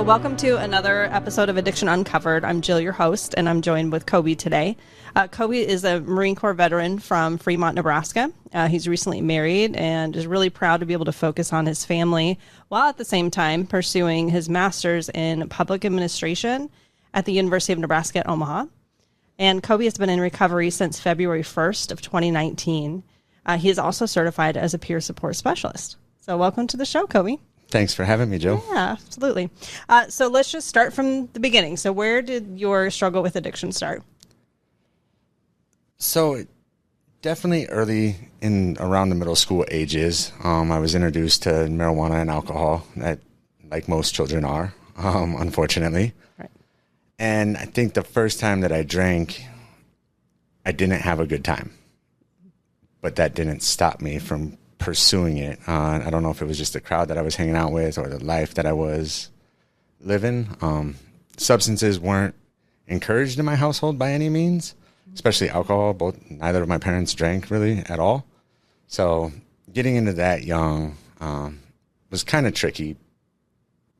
welcome to another episode of Addiction Uncovered. I'm Jill, your host, and I'm joined with Coby today. Coby is a Marine Corps veteran from Fremont, Nebraska. He's recently married and is really proud to be able to focus on his family while at the same time pursuing his master's in public administration at the University of Nebraska at Omaha. And Coby has been in recovery since February 1st of 2019. He is also certified as a peer support specialist. So welcome to the show, Coby. Thanks for having me, Jill. Yeah, absolutely. So let's just start from the beginning. So where did your struggle with addiction start? So definitely early in around the middle school ages, I was introduced to marijuana and alcohol, like most children are, unfortunately. Right. And I think the first time that I drank, I didn't have a good time. But that didn't stop me from pursuing it. I don't know if it was just the crowd that I was hanging out with or the life that I was living. Substances weren't encouraged in my household by any means, especially alcohol. Neither of my parents drank really at all. So getting into that young was kind of tricky.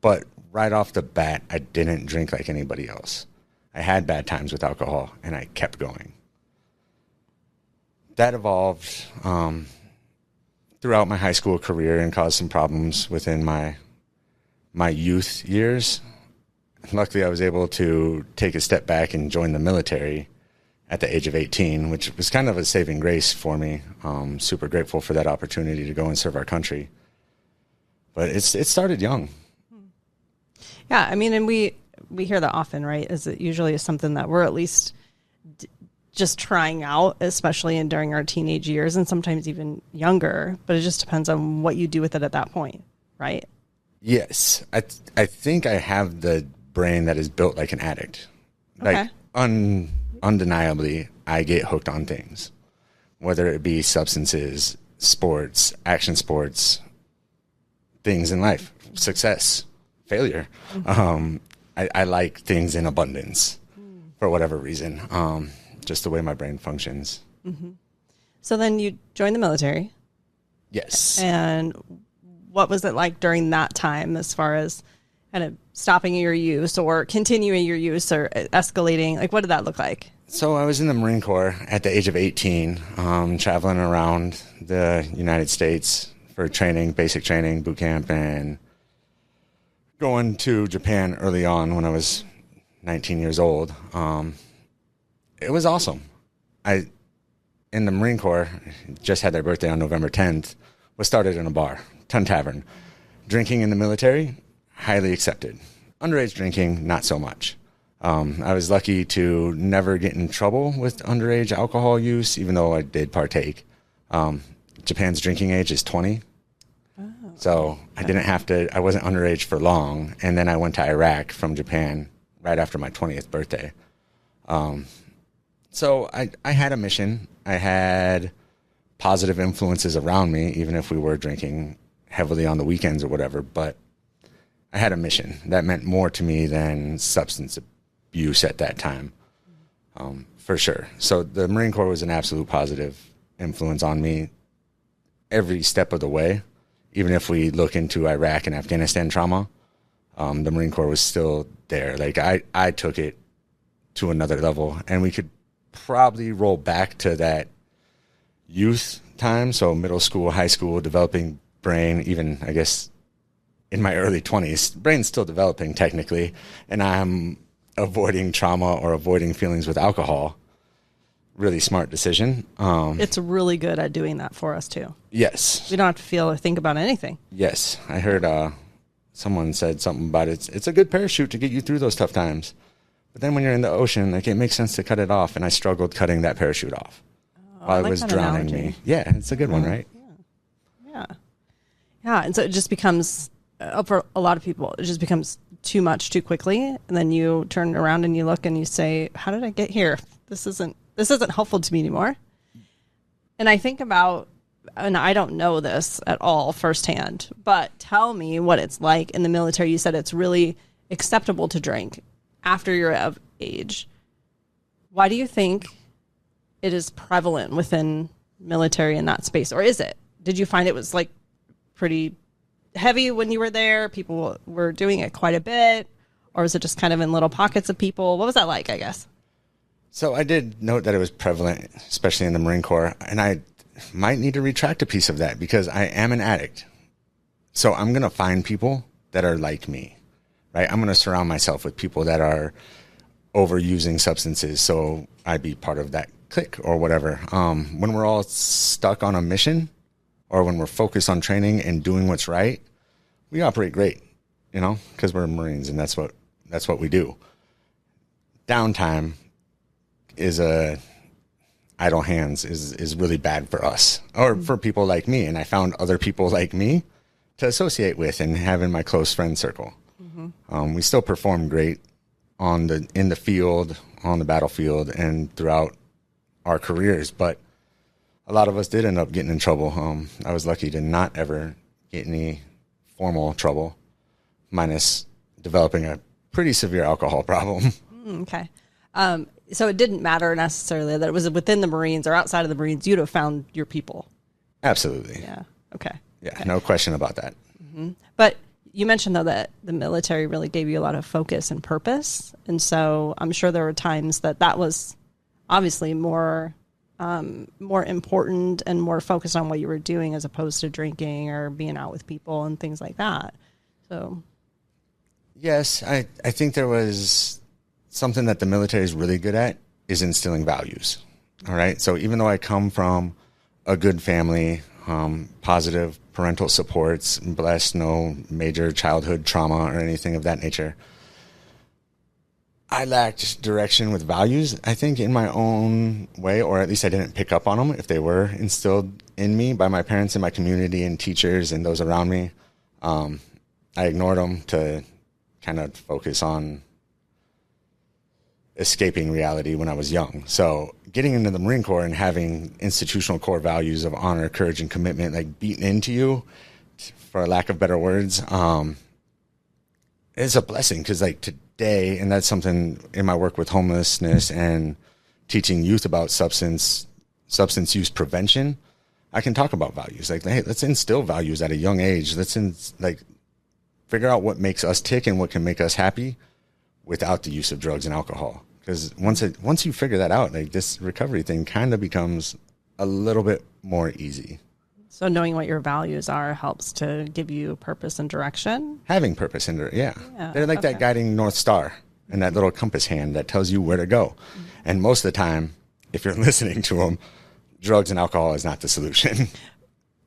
But right off the bat, I didn't drink like anybody else. I had bad times with alcohol, and I kept going. That evolved throughout my high school career and caused some problems within my youth years. Luckily, I was able to take a step back and join the military at the age of 18, which was kind of a saving grace for me. Super grateful for that opportunity to go and serve our country. But it started young. Yeah, I mean, and we hear that often, right? Is it usually is something that we're at least just trying out, especially during our teenage years and sometimes even younger, but it just depends on what you do with it at that point, right? Yes. I think I have the brain that is built like an addict. Okay. Like undeniably, I get hooked on things, whether it be substances, sports, action sports, things in life, success, failure. Mm-hmm. I like things in abundance for whatever reason. Just the way my brain functions. Mm-hmm. So then you joined the military. Yes. And what was it like during that time as far as kind of stopping your use or continuing your use or escalating? Like, what did that look like? So I was in the Marine Corps at the age of 18, traveling around the United States for training, basic training, boot camp, and going to Japan early on when I was 19 years old. It was awesome. In the Marine Corps, just had their birthday on November 10th, was started in a bar, Ton Tavern. Drinking in the military, highly accepted. Underage drinking, not so much. I was lucky to never get in trouble with underage alcohol use, even though I did partake. Japan's drinking age is 20. Oh, so okay. I wasn't underage for long. And then I went to Iraq from Japan right after my 20th birthday. So I had a mission. I had positive influences around me, even if we were drinking heavily on the weekends or whatever. But I had a mission that meant more to me than substance abuse at that time, for sure. So the Marine Corps was an absolute positive influence on me every step of the way. Even if we look into Iraq and Afghanistan trauma, the Marine Corps was still there. Like I took it to another level, and we could probably roll back to that youth time. So middle school, high school, developing brain, even I guess in my early 20s, brain's still developing technically. And I'm avoiding trauma or avoiding feelings with alcohol. Really smart decision. It's really good at doing that for us too. Yes. We don't have to feel or think about anything. Yes. I heard someone said something about it's a good parachute to get you through those tough times. But then when you're in the ocean, like, it makes sense to cut it off. And I struggled cutting that parachute off while it was drowning me. Yeah, it's a good one, right? Yeah. And so it just becomes, for a lot of people, it just becomes too much too quickly. And then you turn around and you look and you say, how did I get here? This isn't helpful to me anymore. And I think about, and I don't know this at all firsthand, but tell me what it's like in the military. You said it's really acceptable to drink after you're of age. Why do you think it is prevalent within military in that space? Or is it? Did you find it was like pretty heavy when you were there? People were doing it quite a bit? or is it just kind of in little pockets of people? What was that like, I guess? So I did note that it was prevalent, especially in the Marine Corps, and I might need to retract a piece of that because I am an addict. So I'm going to find people that are like me, right? I'm going to surround myself with people that are overusing substances, so I'd be part of that clique or whatever. When we're all stuck on a mission or when we're focused on training and doing what's right, we operate great, you know, because we're Marines and that's what we do. Downtime is idle hands is really bad for us or for people like me. And I found other people like me to associate with and have in my close friend circle. Mm-hmm. We still perform great in the field, on the battlefield, and throughout our careers. But a lot of us did end up getting in trouble. I was lucky to not ever get any formal trouble, minus developing a pretty severe alcohol problem. Okay. So it didn't matter necessarily that it was within the Marines or outside of the Marines. You'd have found your people. Absolutely. Yeah. Okay. Yeah. Okay. No question about that. Mm-hmm. But you mentioned, though, that the military really gave you a lot of focus and purpose. And so I'm sure there were times that was obviously more important and more focused on what you were doing as opposed to drinking or being out with people and things like that. So. Yes, I think there was something that the military is really good at is instilling values. All right. So even though I come from a good family, positive parental supports, blessed, no major childhood trauma or anything of that nature, I lacked direction with values, I think, in my own way, or at least I didn't pick up on them if they were instilled in me by my parents and my community and teachers and those around me. I ignored them to kind of focus on escaping reality when I was young. So getting into the Marine Corps and having institutional core values of honor, courage, and commitment like beaten into you, for lack of better words, is a blessing. Because like today, and that's something in my work with homelessness and teaching youth about substance use prevention, I can talk about values. Like, hey, let's instill values at a young age. Let's figure out what makes us tick and what can make us happy without the use of drugs and alcohol. Because once you figure that out, like this recovery thing kind of becomes a little bit more easy. So knowing what your values are helps to give you purpose and direction. Having purpose and yeah. They're like that guiding North Star and that little compass hand that tells you where to go. Mm-hmm. And most of the time, if you're listening to them, drugs and alcohol is not the solution.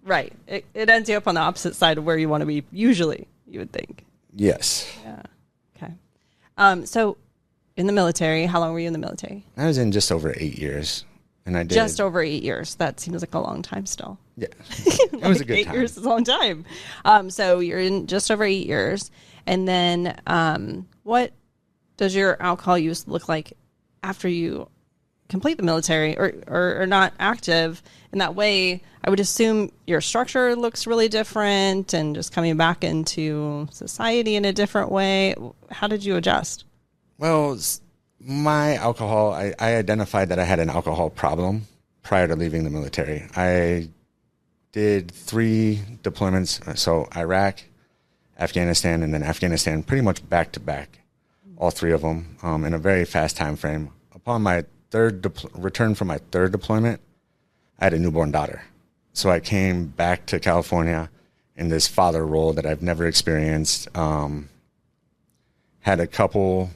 Right. It ends you up on the opposite side of where you want to be, usually, you would think. Yes. Yeah. Okay. So in the military, how long were you in the military? I was in just over 8 years. And I did. Just over 8 years. That seems like a long time still. Yeah. It was a good 8 time. 8 years is a long time. So you're in just over 8 years. And then what does your alcohol use look like after you complete the military or not active in that way? I would assume your structure looks really different and just coming back into society in a different way. How did you adjust? Well, my alcohol, I identified that I had an alcohol problem prior to leaving the military. I did 3 deployments, so Iraq, Afghanistan, and then Afghanistan pretty much back to back, all 3 of them in a very fast time frame. Upon my return from my 3rd deployment, I had a newborn daughter. So I came back to California in this father role that I've never experienced. Had a couple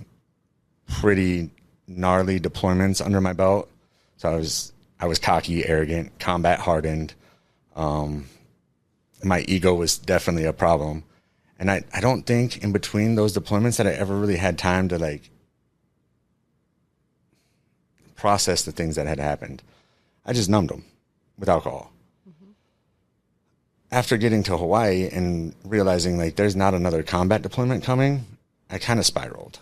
pretty gnarly deployments under my belt. So I was cocky, arrogant, combat hardened. My ego was definitely a problem. And I don't think in between those deployments that I ever really had time to like process the things that had happened. I just numbed them with alcohol. Mm-hmm. After getting to Hawaii and realizing like there's not another combat deployment coming, I kind of spiraled.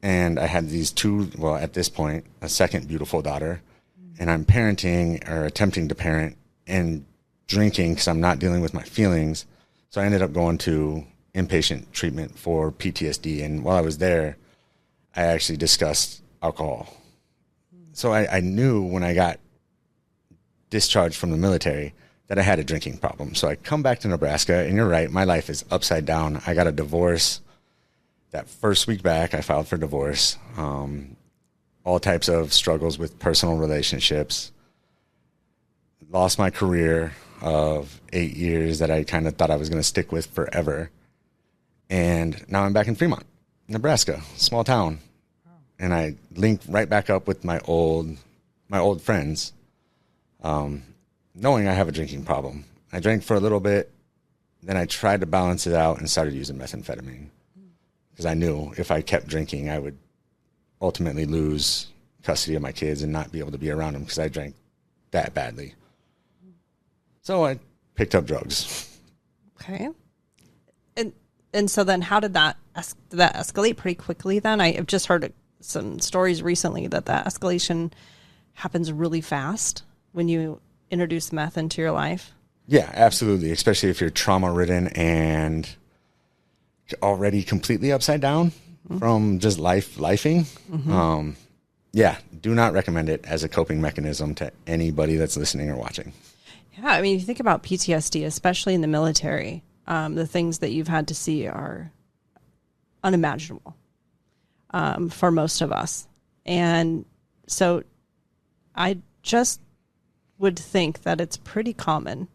And I had these 2, well, at this point, a second beautiful daughter. And I'm parenting or attempting to parent and drinking because I'm not dealing with my feelings. So I ended up going to inpatient treatment for PTSD. And while I was there, I actually discussed alcohol. So I knew when I got discharged from the military that I had a drinking problem. So I come back to Nebraska, and you're right, my life is upside down. I got a divorce. that first week back, I filed for divorce. All types of struggles with personal relationships. Lost my career of 8 years that I kind of thought I was going to stick with forever. And now I'm back in Fremont, Nebraska, small town. And I linked right back up with my old friends, knowing I have a drinking problem. I drank for a little bit, then I tried to balance it out and started using methamphetamine because I knew if I kept drinking, I would ultimately lose custody of my kids and not be able to be around them because I drank that badly. So I picked up drugs. Okay. And so then how did that escalate pretty quickly then? I've just heard some stories recently that escalation happens really fast when you introduce meth into your life. Yeah, absolutely. Especially if you're trauma ridden and already completely upside down from just lifing. Yeah, do not recommend it as a coping mechanism to anybody that's listening or watching. Yeah, I mean, if you think about PTSD, especially in the military, the things that you've had to see are unimaginable for most of us. And so I just would think that it's pretty common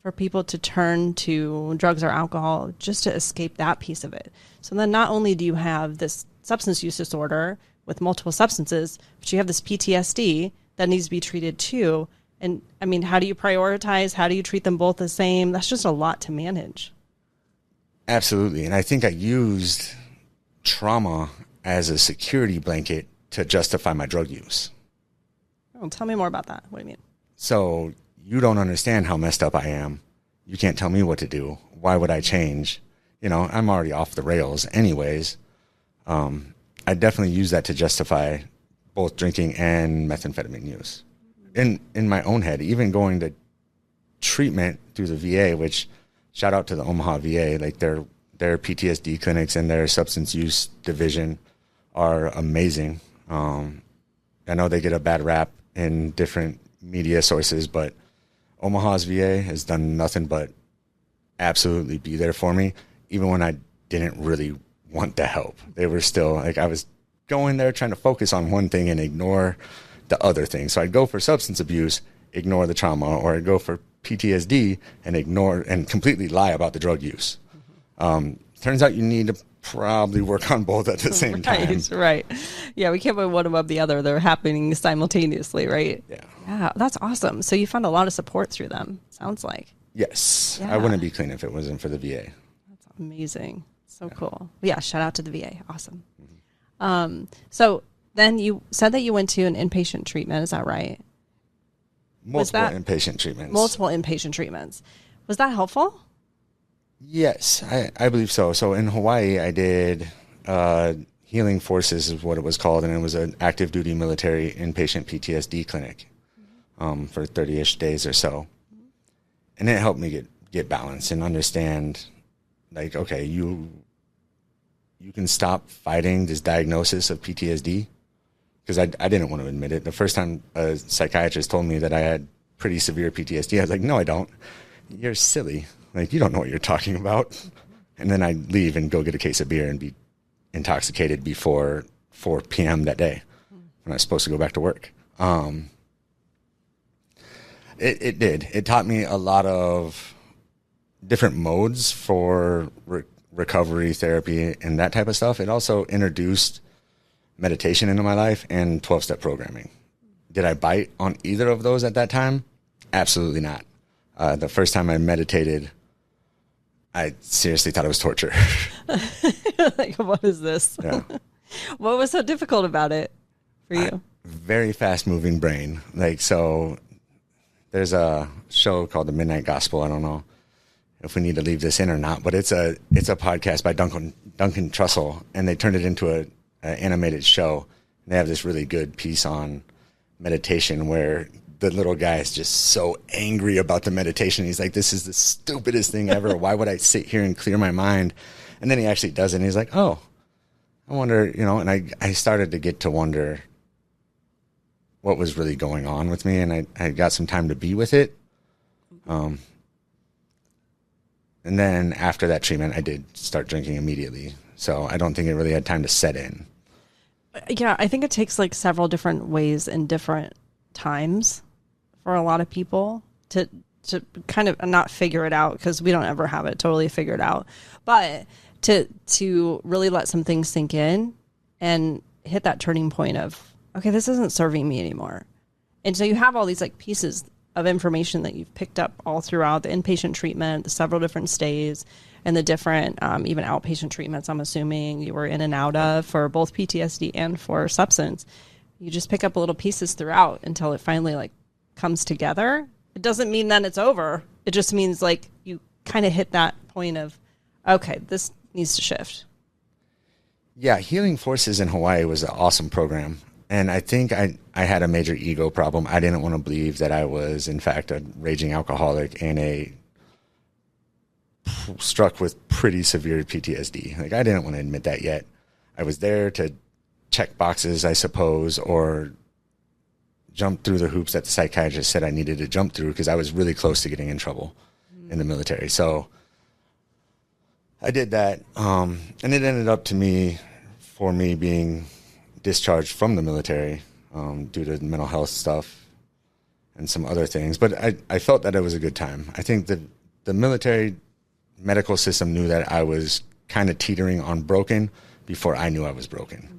for people to turn to drugs or alcohol just to escape that piece of it. So then not only do you have this substance use disorder with multiple substances, but you have this PTSD that needs to be treated too. And I mean, how do you prioritize? How do you treat them both the same? That's just a lot to manage. Absolutely. And I think I used trauma as a security blanket to justify my drug use. Oh, tell me more about that. What do you mean? So you don't understand how messed up I am. You can't tell me what to do. Why would I change? You know, I'm already off the rails anyways. I definitely use that to justify both drinking and methamphetamine use. In my own head, even going to treatment through the VA, which shout out to the Omaha VA, like their PTSD clinics and their substance use division are amazing. I know they get a bad rap in different media sources, but Omaha's VA has done nothing but absolutely be there for me, even when I didn't really want the help. They were still like, I was going there trying to focus on one thing and ignore the other thing. So I'd go for substance abuse, ignore the trauma, or I'd go for PTSD and ignore and completely lie about the drug use. Turns out you need to probably work on both at the same time. Right. Yeah, we can't put one above the other. They're happening simultaneously, right? Yeah. Yeah, that's awesome. So you found a lot of support through them, sounds like. Yes. Yeah. I wouldn't be clean if it wasn't for the VA. That's amazing. So cool. Yeah, shout out to the VA. Awesome. So then you said that you went to an inpatient treatment. Is that right? Multiple inpatient treatments. Multiple inpatient treatments. Was that helpful? Yes, I believe so. So in Hawaii, I did Healing Forces is what it was called, and it was an active duty military inpatient PTSD clinic for 30-ish days or so. And it helped me get balance and understand, like, okay, you can stop fighting this diagnosis of PTSD, because I didn't want to admit it. The first time a psychiatrist told me that I had pretty severe PTSD, I was like, no, I don't. You're silly. Like, you don't know what you're talking about. And then I'd leave and go get a case of beer and be intoxicated before 4 p.m. that day when I was supposed to go back to work. It did. It taught me a lot of different modes for recovery therapy and that type of stuff. It also introduced meditation into my life and 12-step programming. Did I bite on either of those at that time? Absolutely not. The first time I meditated, I seriously thought it was torture. Like, what is this? Yeah. What was so difficult about it for you? Very fast-moving brain. Like, so there's a show called The Midnight Gospel. I don't know if we need to leave this in or not, but it's a podcast by Duncan Trussell, and they turned it into an animated show. And they have this really good piece on meditation where the little guy is just so angry about the meditation. He's like, this is the stupidest thing ever. Why would I sit here and clear my mind? And then he actually does it, and he's like, oh, I wonder, and I started to get to wonder what was really going on with me, and I got some time to be with it. And then after that treatment, I did start drinking immediately. So I don't think it really had time to set in. Yeah, I think it takes like several different ways and different times for a lot of people to kind of not figure it out, because we don't ever have it totally figured out, but to really let some things sink in and hit that turning point of, okay, this isn't serving me anymore. And so you have all these like pieces of information that you've picked up all throughout the inpatient treatment, the several different stays, and the different even outpatient treatments I'm assuming you were in and out of for both PTSD and for substance. You just pick up little pieces throughout until it finally like comes together. It doesn't mean then it's over. It just means like you kind of hit that point of, okay, this needs to shift. Yeah, Healing Forces in Hawaii was an awesome program. And I think I had a major ego problem. I didn't want to believe that I was, in fact, a raging alcoholic and struck with pretty severe PTSD. Like, I didn't want to admit that yet. I was there to check boxes, I suppose, or jump through the hoops that the psychiatrist said I needed to jump through, because I was really close to getting in trouble in the military. So I did that. And it ended up for me being discharged from the military due to mental health stuff and some other things. But I felt that it was a good time. I think that the military medical system knew that I was kind of teetering on broken before I knew I was broken. Mm-hmm.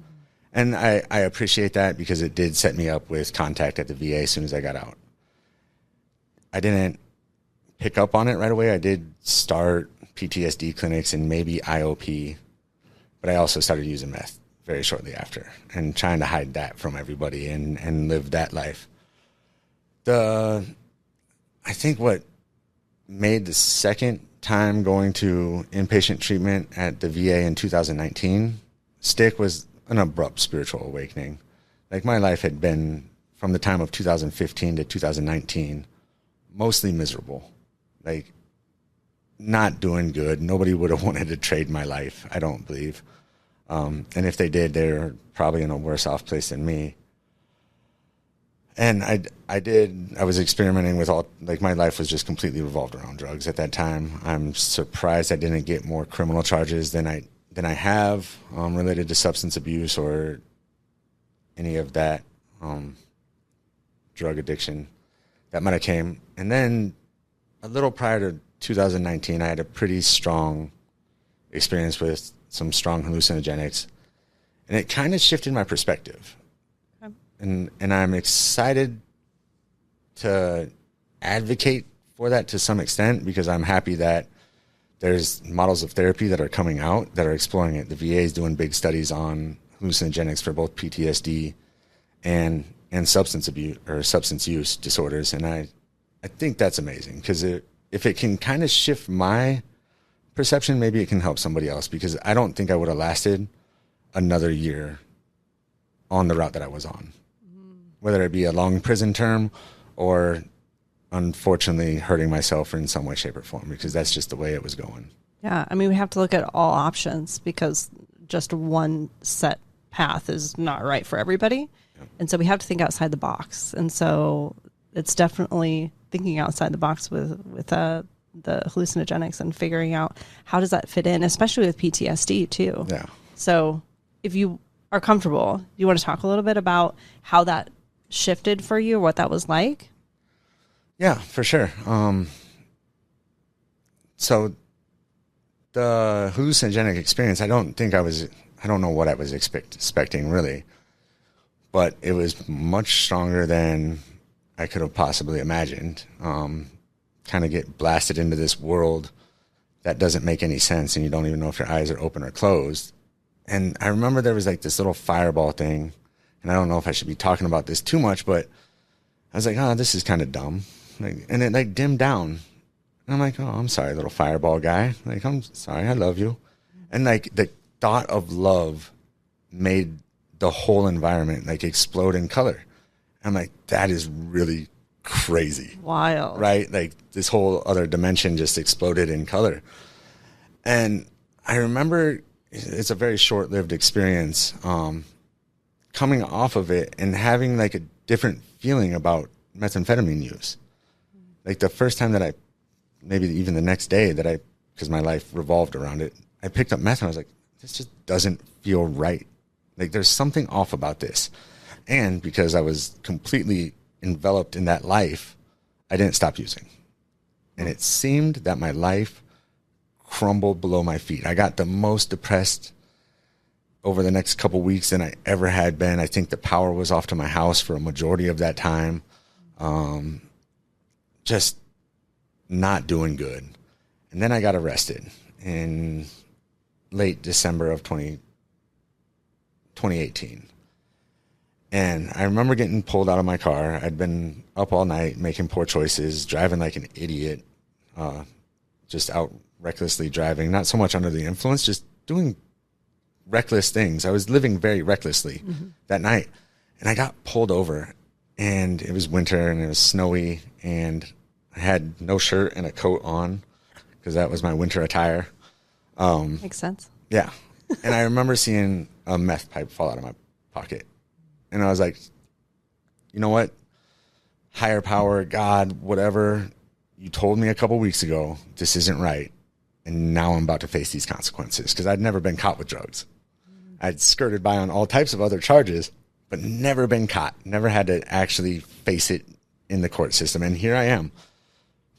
And I appreciate that, because it did set me up with contact at the VA as soon as I got out. I didn't pick up on it right away. I did start PTSD clinics and maybe IOP, but I also started using meth very shortly after and trying to hide that from everybody and live that life. I think what made the second time going to inpatient treatment at the VA in 2019 stick was an abrupt spiritual awakening. Like, my life had been, from the time of 2015 to 2019, mostly miserable. Like, not doing good. Nobody would have wanted to trade my life, I don't believe. And if they did, they're probably in a worse off place than me. And I was experimenting with my life was just completely revolved around drugs at that time. I'm surprised I didn't get more criminal charges than I have related to substance abuse or any of that drug addiction that might have came. And then a little prior to 2019, I had a pretty strong experience with some strong hallucinogenics, and it kind of shifted my perspective. Okay. And I'm excited to advocate for that to some extent, because I'm happy that there's models of therapy that are coming out that are exploring it. The VA is doing big studies on hallucinogenics for both PTSD and substance abuse or substance use disorders. And I think that's amazing, because if it can kind of shift my perception, maybe it can help somebody else, because I don't think I would have lasted another year on the route that I was on, whether it be a long prison term or unfortunately hurting myself in some way, shape, or form, because that's just the way it was going. Yeah, I mean, we have to look at all options, because just one set path is not right for everybody. Yep. And so we have to think outside the box. And so it's definitely thinking outside the box with the hallucinogenics and figuring out how does that fit in, especially with PTSD too. Yeah. So if you are comfortable, you want to talk a little bit about how that shifted for you, what that was like? Yeah, for sure. So the hallucinogenic experience, I don't know what I was expecting really, but it was much stronger than I could have possibly imagined. Kind of get blasted into this world that doesn't make any sense, and you don't even know if your eyes are open or closed. And I remember there was like this little fireball thing, and I don't know if I should be talking about this too much, but I was like, oh, this is kind of dumb. And it like dimmed down. And I'm like, oh, I'm sorry, little fireball guy. Like, I'm sorry, I love you. And like the thought of love made the whole environment like explode in color. I'm like, that is really crazy. Wild. Right? Like this whole other dimension just exploded in color. And I remember it's a very short-lived experience coming off of it and having like a different feeling about methamphetamine use. Like the first time maybe even the next day because my life revolved around it, I picked up meth and I was like, this just doesn't feel right. Like there's something off about this. And because I was completely enveloped in that life, I didn't stop using. And it seemed that my life crumbled below my feet. I got the most depressed over the next couple weeks than I ever had been. I think the power was off to my house for a majority of that time. Just not doing good. And then I got arrested in late December of 2018. And I remember getting pulled out of my car. I'd been up all night making poor choices, driving like an idiot, just out recklessly driving, not so much under the influence, just doing reckless things. I was living very recklessly that night. And I got pulled over, and it was winter and it was snowy, and I had no shirt and a coat on because that was my winter attire. Makes sense. Yeah. And I remember seeing a meth pipe fall out of my pocket. And I was like, you know what? Higher power, God, whatever, you told me a couple weeks ago, this isn't right. And now I'm about to face these consequences because I'd never been caught with drugs. I'd skirted by on all types of other charges, but never been caught, never had to actually face it in the court system. And here I am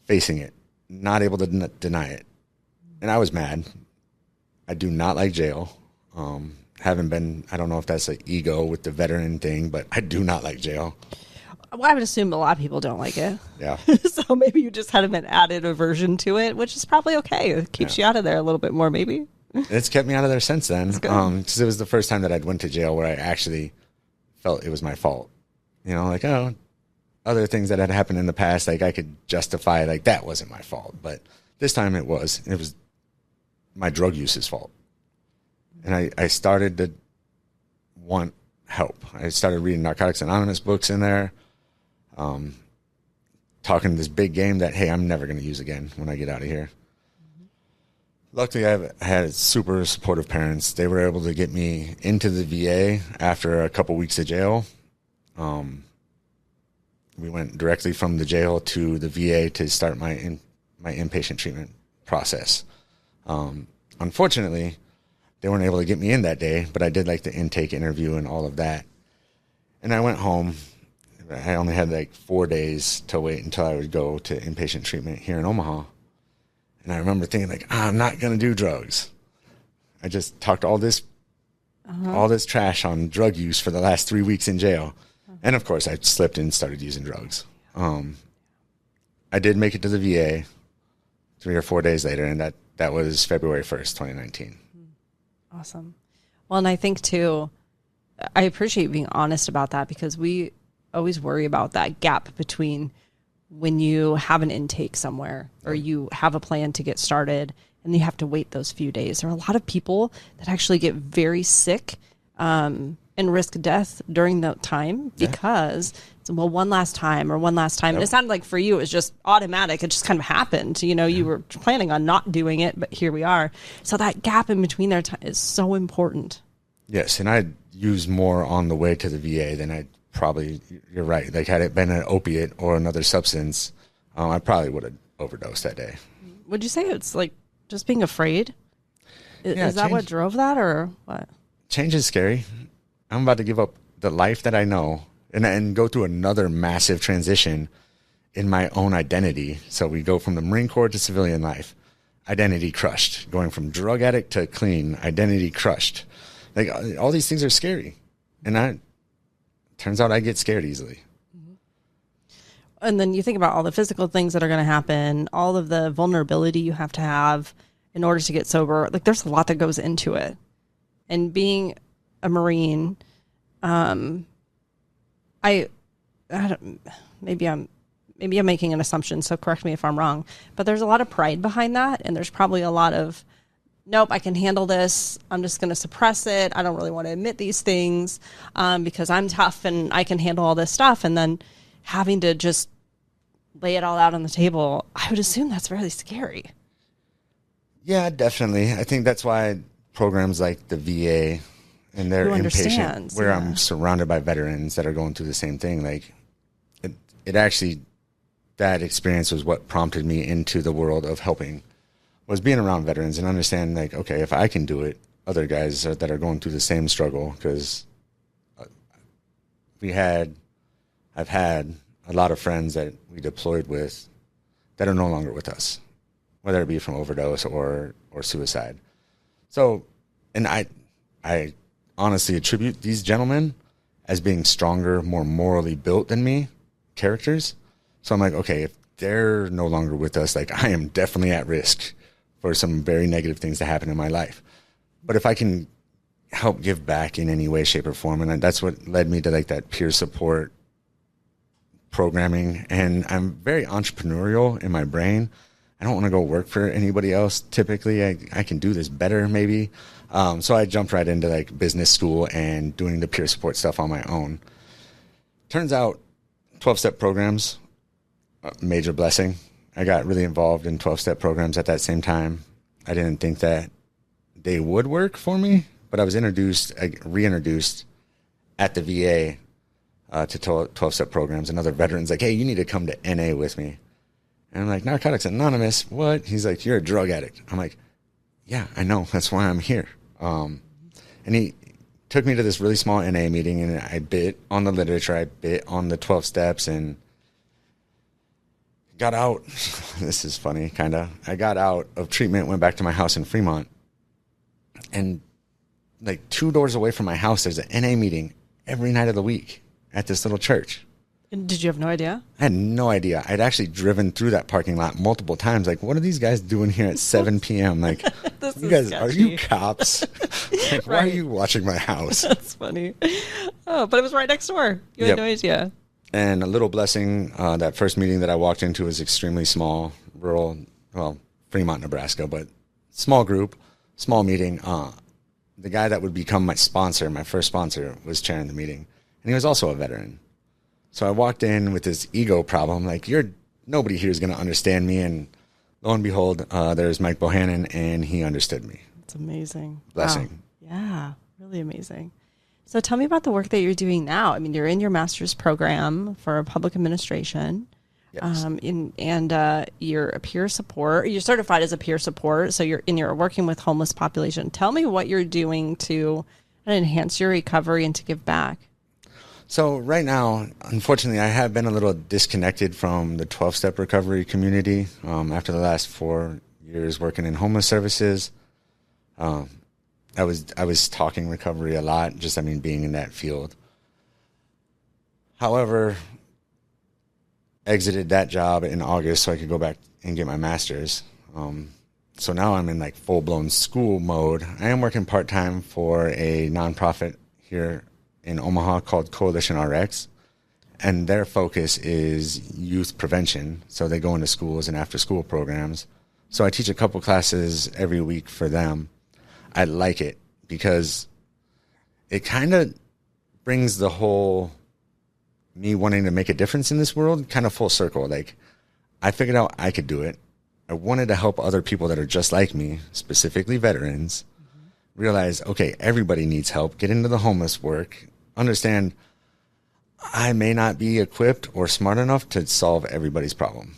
facing it, not able to deny it. And I was mad. I do not like jail. Haven't been, I don't know if that's an ego with the veteran thing, but I do not like jail. Well, I would assume a lot of people don't like it. Yeah. So maybe you just had an added aversion to it, which is probably okay. It keeps you out of there a little bit more, maybe. It's kept me out of there since then. Because it was the first time that I'd went to jail where I actually felt it was my fault. You know, like, oh, other things that had happened in the past, like I could justify, like that wasn't my fault. But this time it was my drug use's fault. And I started to want help. I started reading Narcotics Anonymous books in there, talking this big game that, hey, I'm never going to use again when I get out of here. Luckily, I had super supportive parents. They were able to get me into the VA after a couple weeks of jail. We went directly from the jail to the VA to start my inpatient treatment process. Unfortunately, they weren't able to get me in that day, but I did like the intake interview and all of that. And I went home. I only had like 4 days to wait until I would go to inpatient treatment here in Omaha. And I remember thinking like, I'm not going to do drugs. I just talked all this trash on drug use for the last 3 weeks in jail. And of course I slipped and started using drugs. I did make it to the VA 3 or 4 days later. And that was February 1st, 2019. Awesome. Well, and I think too, I appreciate being honest about that because we always worry about that gap between when you have an intake somewhere or you have a plan to get started and you have to wait those few days. There are a lot of people that actually get very sick and risk death during that time because, well, one last time. Yep. And it sounded like for you, it was just automatic. It just kind of happened. You know, you were planning on not doing it, but here we are. So that gap in between their time is so important. Yes, and I'd use more on the way to the VA than I'd probably, you're right. Like, had it been an opiate or another substance, I probably would have overdosed that day. Would you say it's like just being afraid? Is that what drove that or what? Change is scary. I'm about to give up the life that I know and go through another massive transition in my own identity. So we go from the Marine Corps to civilian life. Identity crushed. Going from drug addict to clean. Identity crushed. Like, all these things are scary. And turns out I get scared easily. And then you think about all the physical things that are going to happen, all of the vulnerability you have to have in order to get sober. Like, there's a lot that goes into it. And being a Marine, maybe I'm making an assumption, so correct me if I'm wrong, but there's a lot of pride behind that. And there's probably a lot of, nope, I can handle this. I'm just going to suppress it. I don't really want to admit these things because I'm tough and I can handle all this stuff. And then having to just lay it all out on the table, I would assume that's really scary. Yeah, definitely. I think that's why programs like the VA and their inpatient, where I'm surrounded by veterans that are going through the same thing, like it actually, that experience was what prompted me into the world of helping, was being around veterans and understand, like, okay, if I can do it, other guys that are going through the same struggle, because I've had a lot of friends that we deployed with that are no longer with us, whether it be from overdose or suicide. So, and I honestly attribute these gentlemen as being stronger, more morally built than me characters. So I'm like, okay, if they're no longer with us, like, I am definitely at risk for some very negative things to happen in my life. But if I can help give back in any way, shape, or form, and that's what led me to like that peer support programming. And I'm very entrepreneurial in my brain. I don't want to go work for anybody else. Typically, I can do this better maybe. So I jumped right into like business school and doing the peer support stuff on my own. Turns out 12-step programs, major blessing. I got really involved in 12-step programs at that same time. I didn't think that they would work for me, but I was reintroduced at the VA to 12-step programs, and other veterans like, hey, you need to come to NA with me. And I'm like, Narcotics Anonymous, what? He's like, you're a drug addict. I'm like, yeah, I know. That's why I'm here. And he took me to this really small NA meeting, and I bit on the literature. I bit on the 12 steps and got out. This is funny, kind of. I got out of treatment, went back to my house in Fremont. And like 2 doors away from my house, there's an NA meeting every night of the week at this little church. And did you have no idea? I had no idea. I'd actually driven through that parking lot multiple times. Like, what are these guys doing here at 7 p.m.? Like, you guys, are you cops? Like, why are you watching my house? That's funny. Oh, but it was right next door. You had no idea. And a little blessing, that first meeting that I walked into was extremely small, rural, well, Fremont, Nebraska, but small group, small meeting. The guy that would become my sponsor, my first sponsor, was chairing the meeting. And he was also a veteran. So I walked in with this ego problem, like, nobody here is going to understand me. And lo and behold, there's Mike Bohannon, and he understood me. It's amazing. Blessing. Wow. Yeah, really amazing. So tell me about the work that you're doing now. I mean, you're in your master's program for public administration. Yes. And you're a peer support. You're certified as a peer support. So you're working with homeless population. Tell me what you're doing to enhance your recovery and to give back. So right now, unfortunately, I have been a little disconnected from the 12-step recovery community after the last 4 years working in homeless services. I was talking recovery a lot, being in that field. However, exited that job in August so I could go back and get my master's. So now I'm in like full-blown school mode. I am working part-time for a nonprofit here in Omaha called Coalition RX, and their focus is youth prevention. So they go into schools and after-school programs. So I teach a couple classes every week for them. I like it because it kind of brings the whole me wanting to make a difference in this world kind of full circle. Like, I figured out I could do it. I wanted to help other people that are just like me, specifically veterans, realize, okay, everybody needs help, get into the homeless work, understand I may not be equipped or smart enough to solve everybody's problem.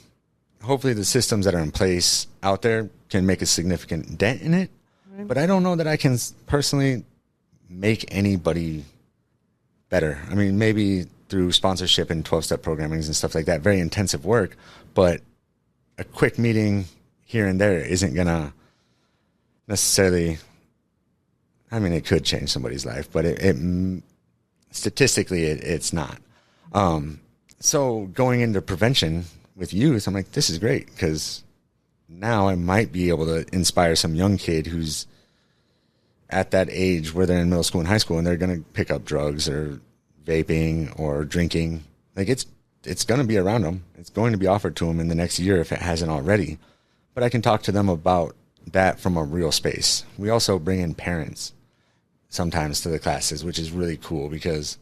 Hopefully the systems that are in place out there can make a significant dent in it, but I don't know that I can personally make anybody better. I mean, maybe through sponsorship and 12-step programmings and stuff like that, very intensive work, but a quick meeting here and there isn't going to necessarily, I mean, it could change somebody's life, but statistically, it's not. So going into prevention with youth, I'm like, this is great because now I might be able to inspire some young kid who's at that age where they're in middle school and high school and they're going to pick up drugs or vaping or drinking. Like, it's going to be around them. It's going to be offered to them in the next year if it hasn't already. But I can talk to them about that from a real space. We also bring in parents sometimes to the classes, which is really cool because,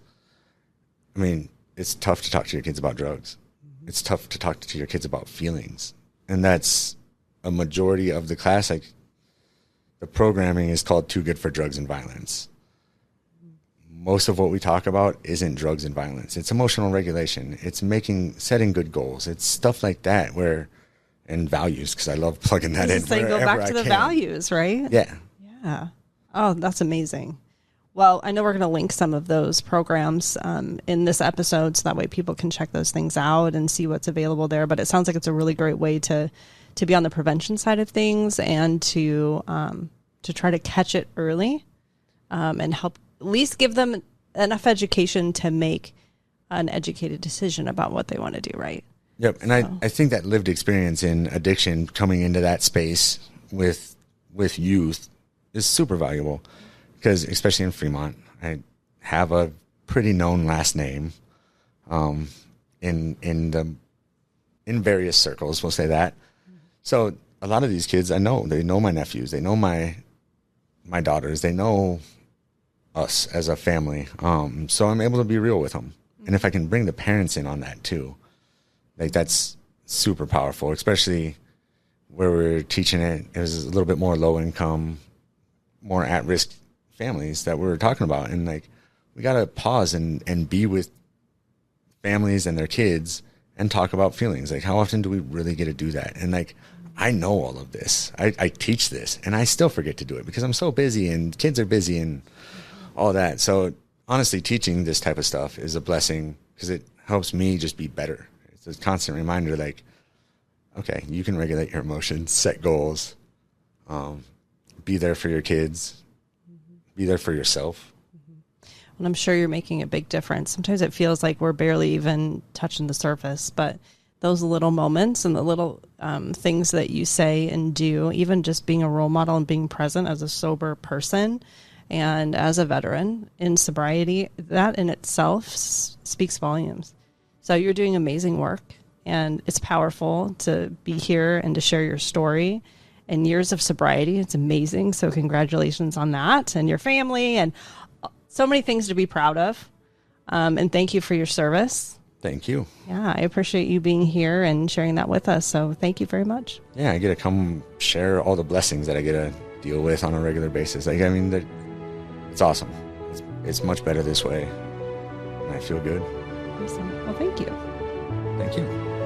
I mean, it's tough to talk to your kids about drugs. It's tough to talk to your kids about feelings. And that's a majority of the class. Like, the programming is called Too Good for Drugs and Violence. Most of what we talk about isn't drugs and violence. It's emotional regulation. It's setting good goals. It's stuff like that and values, because I love plugging that in. Go back to the values, right? Yeah. Yeah. Oh, that's amazing. Well, I know we're going to link some of those programs in this episode, so that way people can check those things out and see what's available there. But it sounds like it's a really great way to be on the prevention side of things, and to try to catch it early, and help at least give them enough education to make an educated decision about what they want to do, right? Yep. And I think that lived experience in addiction, coming into that space with youth, is super valuable, because especially in Fremont, I have a pretty known last name in various circles, we'll say that. So a lot of these kids, they know my nephews, they know my daughters, they know us as a family. So I'm able to be real with them. And if I can bring the parents in on that too, like, that's super powerful, especially where we're teaching it. It was a little bit more low income, more at risk families that we were talking about. And like, we got to pause and be with families and their kids and talk about feelings. Like, how often do we really get to do that? And like, I know all of this. I teach this, and I still forget to do it because I'm so busy and kids are busy and all that. So honestly, teaching this type of stuff is a blessing, because it helps me just be better. It's a constant reminder, like, okay, you can regulate your emotions, set goals, be there for your kids, be there for yourself. And I'm sure you're making a big difference. Sometimes it feels like we're barely even touching the surface, but those little moments and the little things that you say and do, even just being a role model and being present as a sober person and as a veteran in sobriety, that in itself speaks volumes. So you're doing amazing work, and it's powerful to be here and to share your story and years of sobriety. It's amazing. So congratulations on that, and your family, and so many things to be proud of. And thank you for your service. Thank you. Yeah, I appreciate you being here and sharing that with us. So thank you very much. Yeah, I get to come share all the blessings that I get to deal with on a regular basis. Like, I mean, it's awesome. It's much better this way, and I feel good. Awesome. Well, thank you. Thank you.